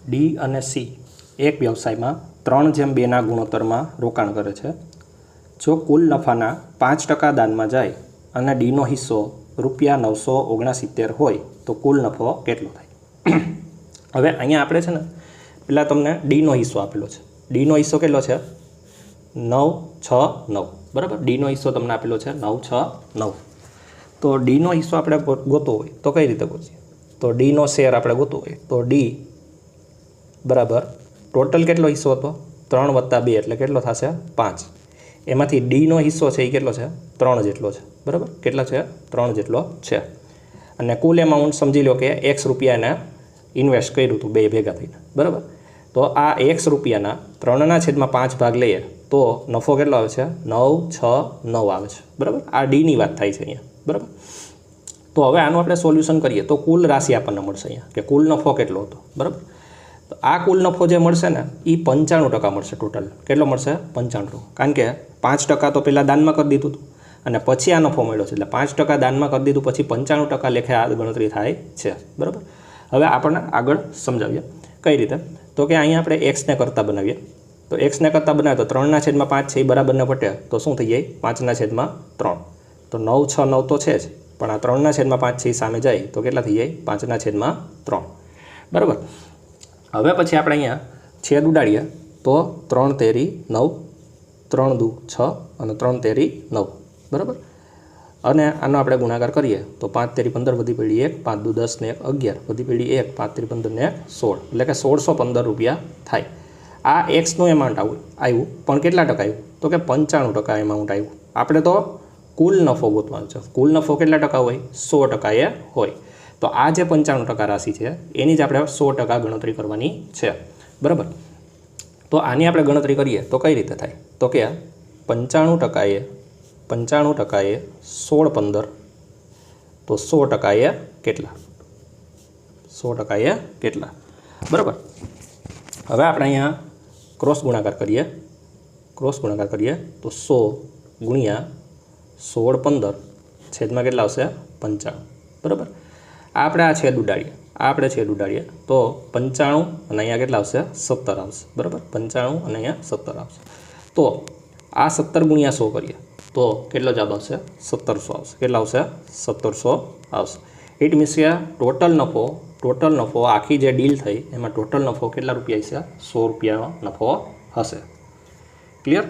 D અને C એક વ્યવસાયમાં 3:2 ગુણોત્તરમાં રોકાણ કરે છે. જો કુલ નફાના 5% દાનમાં જાય અને ડીનો હિસ્સો ₹969 હોય તો કુલ નફો કેટલો થાય? હવે અહીંયા આપણે છે ને પહેલાં તમને ડીનો હિસ્સો આપેલો છે. ડીનો હિસ્સો કેટલો છે? 969, બરાબર. ડીનો હિસ્સો તમને આપેલો છે 969. તો ડીનો હિસ્સો આપણે ગોતવો હોય તો કઈ રીતે ગોતીએ? તો ડીનો શેર આપણે ગોતવો હોય તો ડી બરાબર ટોટલ કેટલો હિસ્સો હતો? 3 + 2 એટલે કેટલો થશે? 5. એમાંથી ડીનો હિસ્સો છે એ કેટલો છે? 3 જેટલો છે, બરાબર. કેટલો છે? 3 જેટલો છે. અને કુલ એમાઉન્ટ સમજી લો કે X રૂપિયા એને ઇન્વેસ્ટ કર્યું હતું બે ભેગા થઈને, બરાબર. તો આ X રૂપિયાના 3/5 ભાગ લઈએ તો નફો કેટલો આવે છે? 969 આવે છે, બરાબર. આ ડીની વાત થાય છે અહીંયા, બરાબર. તો હવે આનું આપણે સોલ્યુશન કરીએ તો કુલ રાશિ આપણને મળશે અહીંયા કે કુલ નફો કેટલો હતો, બરાબર. તો આ કુલ નફો જે મળશે ને એ 95% મળશે ટોટલ. કેટલો મળશે? 95%. કારણ કે 5% તો પહેલાં દાનમાં કરી દીધું હતું અને પછી આ નફો મળ્યો છે એટલે 5% દાનમાં કરી દીધું પછી 95% લેખે આ ગણતરી થાય છે, બરાબર. હવે આપણને આગળ સમજાવીએ કઈ રીતે. તો કે અહીંયા આપણે એક્સને કરતા બનાવીએ. તો એક્સને કરતા બનાવીએ તો 3/5 છે એ બરાબરને પટે તો શું થઈ જાય? 5/3. તો 969 તો છે જ પણ આ 3/5 છે એ સામે જાય તો કેટલા થઈ જાય? 5/3, બરાબર. હવે પછી આપણે અહીંયા છેદ ઉડાડીએ તો 3 તેરી 9, 3 દુ 6 અને 3 તેરી 9, બરાબર. અને આનો આપણે ગુણાકાર કરીએ તો 5 તેરી 15 વધી પડી 1, 5 દુ 10 ને 1 11 વધી પડી 1, 5 તેરી 15 ને 16 એટલે કે 1615 રૂપિયા થાય. આ એક્સનું એમાઉન્ટ આવ્યું પણ કેટલા ટકા આવ્યું? તો કે 95% એમાઉન્ટ આવ્યું. આપણે તો કુલ નફો ગોતવાનો છે. કુલ નફો કેટલા ટકા હોય? 100% એ હોય. તો આ જે 95% રાશિ છે એની જ આપણે 100% ગણતરી કરવાની છે, બરાબર. તો આની આપણે ગણતરી કરીએ તો કઈ રીતે થાય? તો કે 95% એ 1615 તો 100% એ કેટલા? 100% એ કેટલા? બરાબર. હવે આપણે અહીંયા ક્રોસ ગુણાકાર કરીએ તો 100 ગુણ્યા 1615 છેદમાં કેટલા આવશે? 95, બરાબર. આપણે આ છેદ ઉડાડીએ તો 95 અને અહીંયા કેટલા આવશે? 17 આવશે, બરાબર. 95 અને અહીંયા 17 આવશે. તો આ 17 ગુણ્યા 100 કરીએ તો કેટલો જવાબ આવશે? 1700 આવશે. કેટલા આવશે? 1700 આવશે. ઇટ મીન્સ કે ટોટલ નફો આખી જે ડીલ થઈ એમાં ટોટલ નફો કેટલા રૂપિયા હશે? 100 રૂપિયાનો નફો હશે. ક્લિયર?